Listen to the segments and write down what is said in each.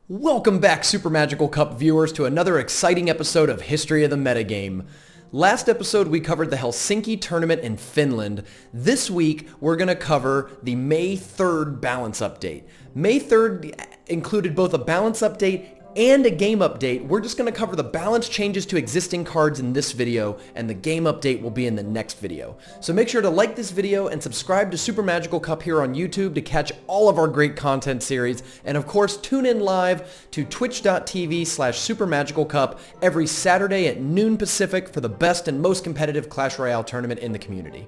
Welcome back, Super Magical Cup viewers, to another exciting episode of History of the Metagame. Last episode, we covered the Helsinki tournament in Finland. This week, we're going to cover the May 3rd balance update. May 3rd included both a balance update and a game update. We're just going to cover the balance changes to existing cards in this video, and the game update will be in the next video. So make sure to like this video and subscribe to Super Magical Cup here on YouTube to catch all of our great content series. And of course, tune in live to twitch.tv/SuperMagicalCup every Saturday at noon Pacific for the best and most competitive Clash Royale tournament in the community.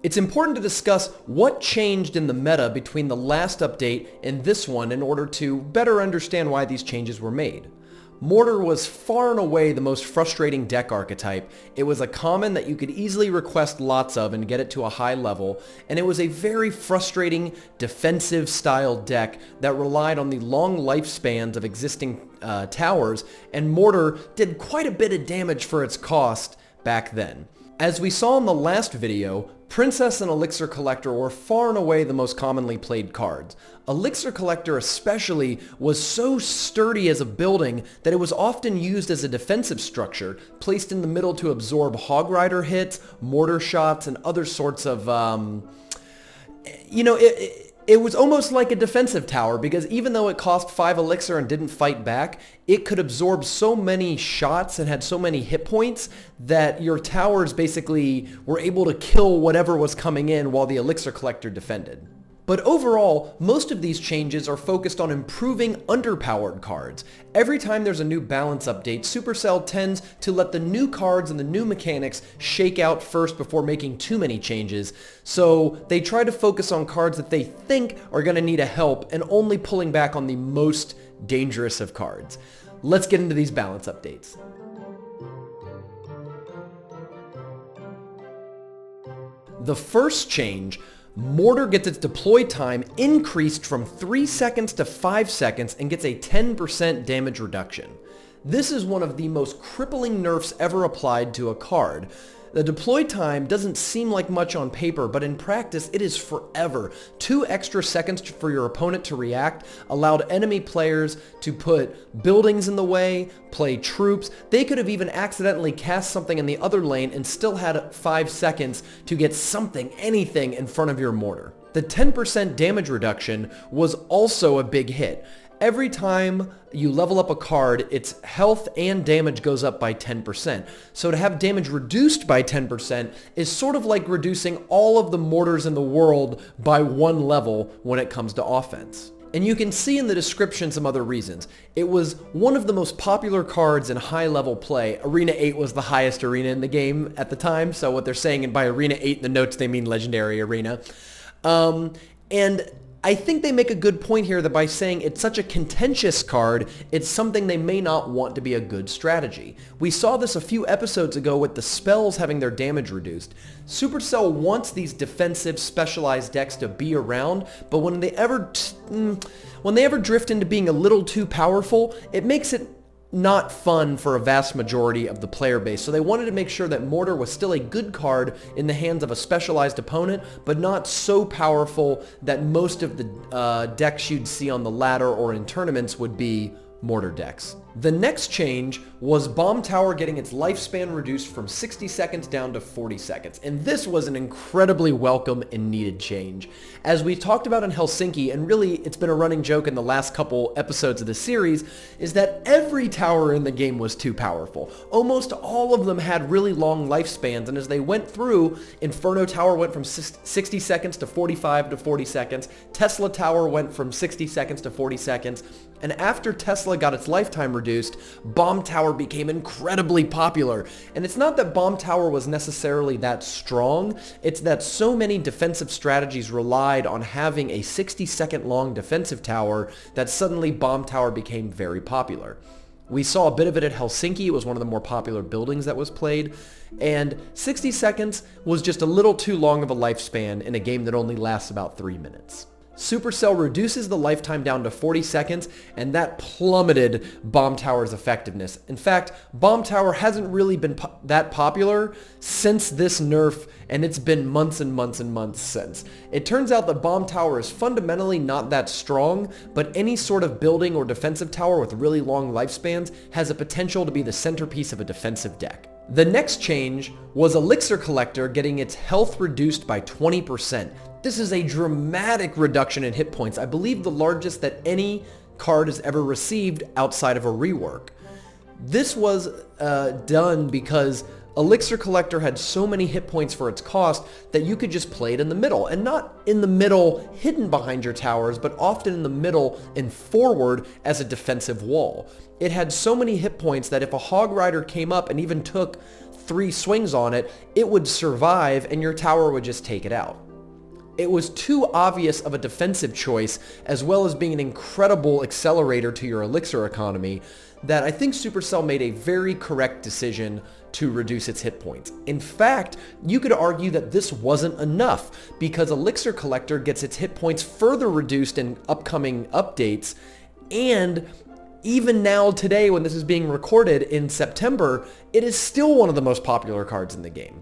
It's important to discuss what changed in the meta between the last update and this one in order to better understand why these changes were made. Mortar was far and away the most frustrating deck archetype. It was a common that you could easily request lots of and get it to a high level, and it was a very frustrating defensive style deck that relied on the long lifespans of existing towers, and Mortar did quite a bit of damage for its cost back then. As we saw in the last video, Princess and Elixir Collector were far and away the most commonly played cards. Elixir Collector especially was so sturdy as a building that it was often used as a defensive structure, placed in the middle to absorb Hog Rider hits, mortar shots, and other sorts of, It was almost like a defensive tower because even though it cost 5 elixir and didn't fight back, it could absorb so many shots and had so many hit points that your towers basically were able to kill whatever was coming in while the elixir collector defended. But overall, most of these changes are focused on improving underpowered cards. Every time there's a new balance update, Supercell tends to let the new cards and the new mechanics shake out first before making too many changes. So they try to focus on cards that they think are going to need a help and only pulling back on the most dangerous of cards. Let's get into these balance updates. The first change, Mortar gets its deploy time increased from 3 seconds to 5 seconds and gets a 10% damage reduction. This is one of the most crippling nerfs ever applied to a card. The deploy time doesn't seem like much on paper, but in practice it is forever. 2 extra seconds for your opponent to react allowed enemy players to put buildings in the way, play troops. They could have even accidentally cast something in the other lane and still had 5 seconds to get something, anything in front of your mortar. The 10% damage reduction was also a big hit. Every time you level up a card, its health and damage goes up by 10%. So to have damage reduced by 10% is sort of like reducing all of the mortars in the world by 1 level when it comes to offense. And you can see in the description some other reasons. It was one of the most popular cards in high-level play. Arena 8 was the highest arena in the game at the time, so what they're saying by Arena 8 in the notes, they mean Legendary Arena. And I think they make a good point here that by saying it's such a contentious card, it's something they may not want to be a good strategy. We saw this a few episodes ago with the spells having their damage reduced. Supercell wants these defensive specialized decks to be around, but when they ever drift into being a little too powerful, it makes it not fun for a vast majority of the player base. So they wanted to make sure that Mortar was still a good card in the hands of a specialized opponent, but not so powerful that most of the decks you'd see on the ladder or in tournaments would be Mortar decks. The next change was Bomb Tower getting its lifespan reduced from 60 seconds down to 40 seconds, and this was an incredibly welcome and needed change. As we talked about in Helsinki, and really it's been a running joke in the last couple episodes of the series, is that every tower in the game was too powerful. Almost all of them had really long lifespans, and as they went through, Inferno Tower went from 60 seconds to 45 to 40 seconds, Tesla Tower went from 60 seconds to 40 seconds, and after Tesla got its lifetime reduced, Bomb Tower became incredibly popular. And it's not that Bomb Tower was necessarily that strong, it's that so many defensive strategies relied on having a 60-second long defensive tower that suddenly Bomb Tower became very popular. We saw a bit of it at Helsinki. It was one of the more popular buildings that was played. And 60 seconds was just a little too long of a lifespan in a game that only lasts about 3 minutes. Supercell reduces the lifetime down to 40 seconds, and that plummeted Bomb Tower's effectiveness. In fact, Bomb Tower hasn't really been that popular since this nerf, and it's been months and months and months since. It turns out that Bomb Tower is fundamentally not that strong, but any sort of building or defensive tower with really long lifespans has a potential to be the centerpiece of a defensive deck. The next change was Elixir Collector getting its health reduced by 20%. This is a dramatic reduction in hit points, I believe the largest that any card has ever received outside of a rework. This was done because Elixir Collector had so many hit points for its cost that you could just play it in the middle, and not in the middle hidden behind your towers, but often in the middle and forward as a defensive wall. It had so many hit points that if a Hog Rider came up and even took 3 swings on it, it would survive and your tower would just take it out. It was too obvious of a defensive choice, as well as being an incredible accelerator to your Elixir economy, that I think Supercell made a very correct decision to reduce its hit points. In fact, you could argue that this wasn't enough, because Elixir Collector gets its hit points further reduced in upcoming updates, and even now today when this is being recorded in September, it is still one of the most popular cards in the game.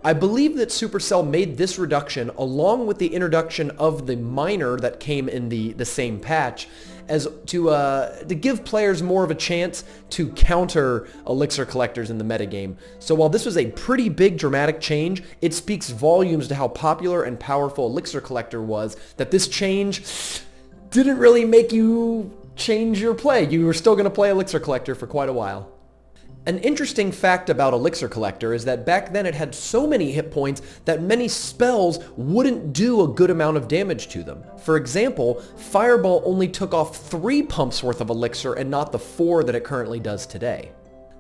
I believe that Supercell made this reduction along with the introduction of the miner that came in the same patch as to give players more of a chance to counter Elixir Collectors in the metagame. So while this was a pretty big dramatic change, it speaks volumes to how popular and powerful Elixir Collector was, that this change didn't really make you change your play. You were still going to play Elixir Collector for quite a while. An interesting fact about Elixir Collector is that back then it had so many hit points that many spells wouldn't do a good amount of damage to them. For example, Fireball only took off 3 pumps worth of Elixir and not the 4 that it currently does today.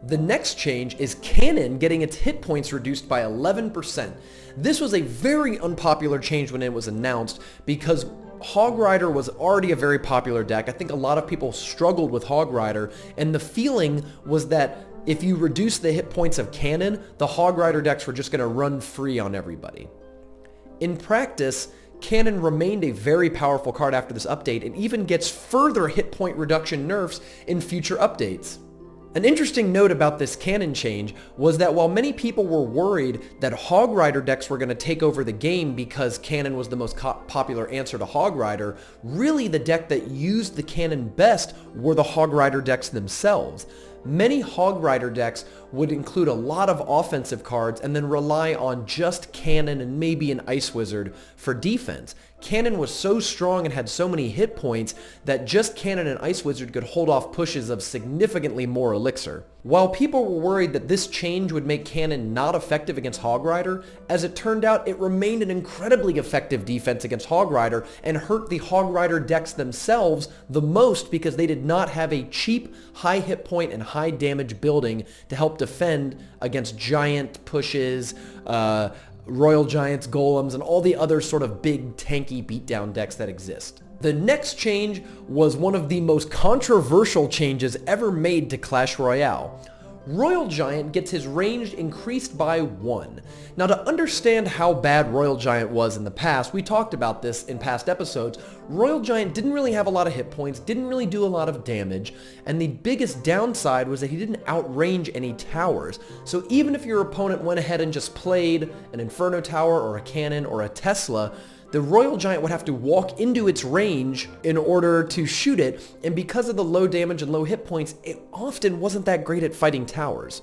The next change is Cannon getting its hit points reduced by 11%. This was a very unpopular change when it was announced because Hog Rider was already a very popular deck. I think a lot of people struggled with Hog Rider, and the feeling was that if you reduce the hit points of Cannon, the Hog Rider decks were just going to run free on everybody. In practice, Cannon remained a very powerful card after this update and even gets further hit point reduction nerfs in future updates. An interesting note about this Cannon change was that while many people were worried that Hog Rider decks were going to take over the game because Cannon was the most popular answer to Hog Rider, really the deck that used the Cannon best were the Hog Rider decks themselves. Many Hog Rider decks would include a lot of offensive cards and then rely on just Cannon and maybe an Ice Wizard for defense. Cannon was so strong and had so many hit points that just Cannon and Ice Wizard could hold off pushes of significantly more Elixir. While people were worried that this change would make Cannon not effective against Hog Rider, as it turned out it remained an incredibly effective defense against Hog Rider and hurt the Hog Rider decks themselves the most because they did not have a cheap, high hit point and high damage building to help defend against giant pushes, Royal Giants, Golems, and all the other sort of big tanky beatdown decks that exist. The next change was one of the most controversial changes ever made to Clash Royale. Royal Giant gets his range increased by 1. Now, to understand how bad Royal Giant was in the past, we talked about this in past episodes, Royal Giant didn't really have a lot of hit points, didn't really do a lot of damage, and the biggest downside was that he didn't outrange any towers. So even if your opponent went ahead and just played an Inferno Tower or a Cannon or a Tesla, the Royal Giant would have to walk into its range in order to shoot it, and because of the low damage and low hit points, it often wasn't that great at fighting towers.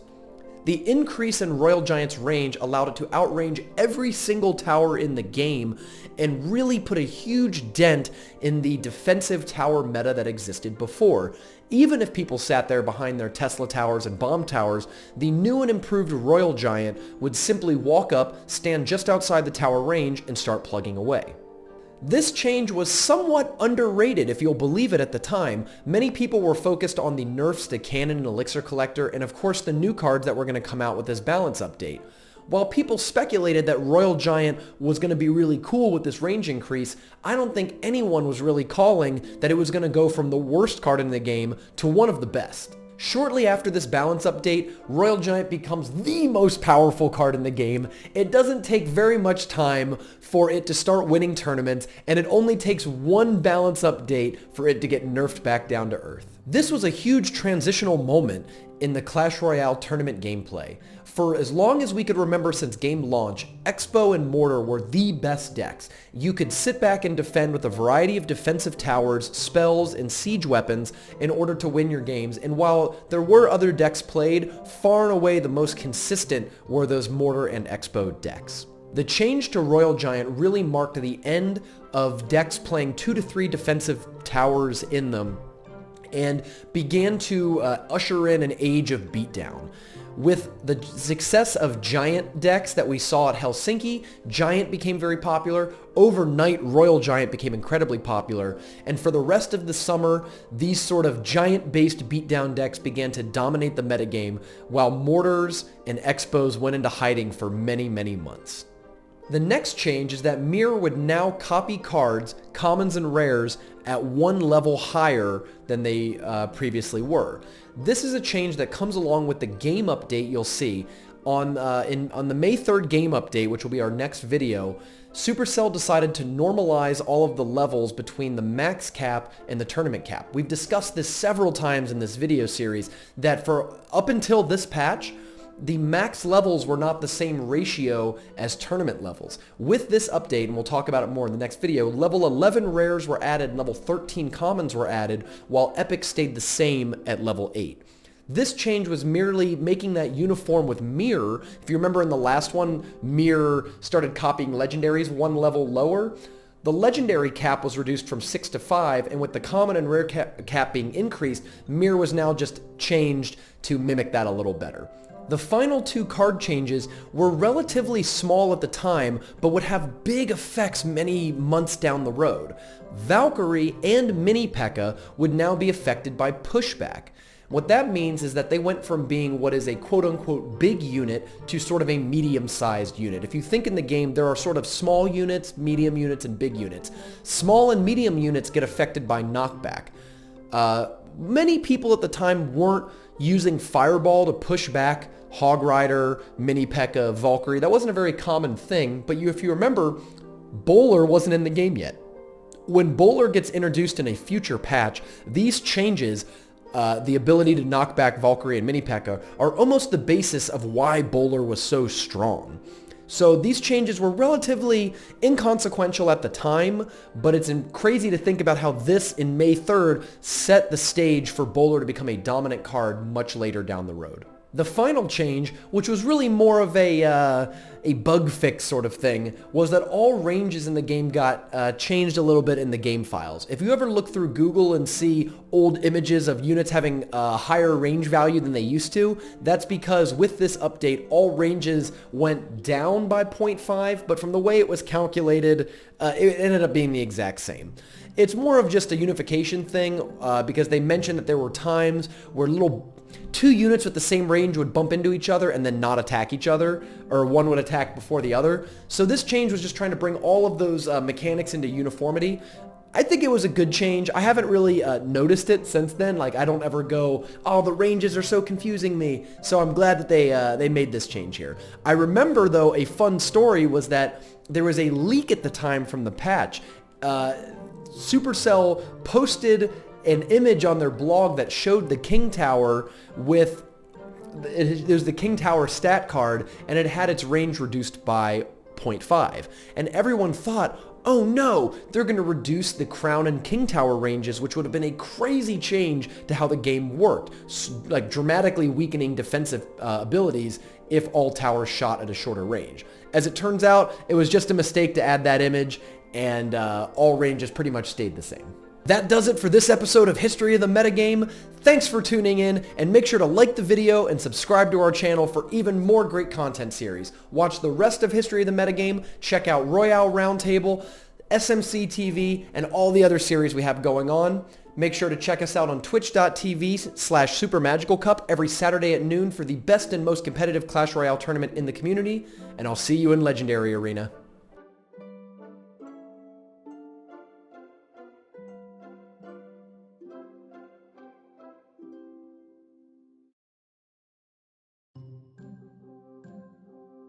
The increase in Royal Giant's range allowed it to outrange every single tower in the game and really put a huge dent in the defensive tower meta that existed before. Even if people sat there behind their Tesla towers and bomb towers, the new and improved Royal Giant would simply walk up, stand just outside the tower range, and start plugging away. This change was somewhat underrated, if you'll believe it at the time. Many people were focused on the nerfs to Cannon and Elixir Collector, and of course the new cards that were going to come out with this balance update. While people speculated that Royal Giant was going to be really cool with this range increase, I don't think anyone was really calling that it was going to go from the worst card in the game to one of the best. Shortly after this balance update, Royal Giant becomes the most powerful card in the game. It doesn't take very much time for it to start winning tournaments, and it only takes one balance update for it to get nerfed back down to earth. This was a huge transitional moment in the Clash Royale tournament gameplay. For as long as we could remember since game launch, Expo and Mortar were the best decks. You could sit back and defend with a variety of defensive towers, spells, and siege weapons in order to win your games, and while there were other decks played, far and away the most consistent were those Mortar and Expo decks. The change to Royal Giant really marked the end of decks playing 2 to 3 defensive towers in them and began to usher in an age of beatdown. With the success of Giant decks that we saw at Helsinki, Giant became very popular. Overnight, Royal Giant became incredibly popular. And for the rest of the summer, these sort of Giant-based beatdown decks began to dominate the metagame, while Mortars and Expos went into hiding for many, many months. The next change is that Mirror would now copy cards, commons and rares, at one level higher than they previously were. This is a change that comes along with the game update you'll see. On the May 3rd game update, which will be our next video, Supercell decided to normalize all of the levels between the max cap and the tournament cap. We've discussed this several times in this video series, that for up until this patch, the max levels were not the same ratio as tournament levels. With this update, and we'll talk about it more in the next video, level 11 rares were added and level 13 commons were added, while epics stayed the same at level 8. This change was merely making that uniform with Mirror. If you remember in the last one, Mirror started copying legendaries one level lower. The legendary cap was reduced from 6 to 5, and with the common and rare cap being increased, Mirror was now just changed to mimic that a little better. The final 2 card changes were relatively small at the time, but would have big effects many months down the road. Valkyrie and Mini Pekka would now be affected by pushback. What that means is that they went from being what is a quote-unquote big unit to sort of a medium-sized unit. If you think in the game, there are sort of small units, medium units, and big units. Small and medium units get affected by knockback. Many people at the time weren't using Fireball to push back Hog Rider, Mini Pekka, Valkyrie. That wasn't a very common thing, but if you remember, Bowler wasn't in the game yet. When Bowler gets introduced in a future patch, these changes, the ability to knock back Valkyrie and Mini Pekka, are almost the basis of why Bowler was so strong. So these changes were relatively inconsequential at the time, but it's crazy to think about how this, in May 3rd, set the stage for Bowler to become a dominant card much later down the road. The final change, which was really more of a bug fix sort of thing, was that all ranges in the game got changed a little bit in the game files. If you ever look through Google and see old images of units having a higher range value than they used to, that's because with this update, all ranges went down by 0.5, but from the way it was calculated, it ended up being the exact same. It's more of just a unification thing, because they mentioned that there were times where two units with the same range would bump into each other and then not attack each other, or one would attack before the other. So this change was just trying to bring all of those mechanics into uniformity. I think it was a good change. I haven't really noticed it since then. Like, I don't ever go, oh, the ranges are so confusing me. So I'm glad that they made this change here. I remember, though, a fun story was that there was a leak at the time from the patch. Supercell posted an image on their blog that showed the King Tower with, there's the King Tower stat card, and it had its range reduced by 0.5. And everyone thought, oh no, they're going to reduce the Crown and King Tower ranges, which would have been a crazy change to how the game worked, like dramatically weakening defensive abilities if all towers shot at a shorter range. As it turns out, it was just a mistake to add that image, and all ranges pretty much stayed the same. That does it for this episode of History of the Metagame. Thanks for tuning in, and make sure to like the video and subscribe to our channel for even more great content series. Watch the rest of History of the Metagame, check out Royale Roundtable, SMC TV, and all the other series we have going on. Make sure to check us out on twitch.tv/SuperMagicalCup every Saturday at noon for the best and most competitive Clash Royale tournament in the community, and I'll see you in Legendary Arena.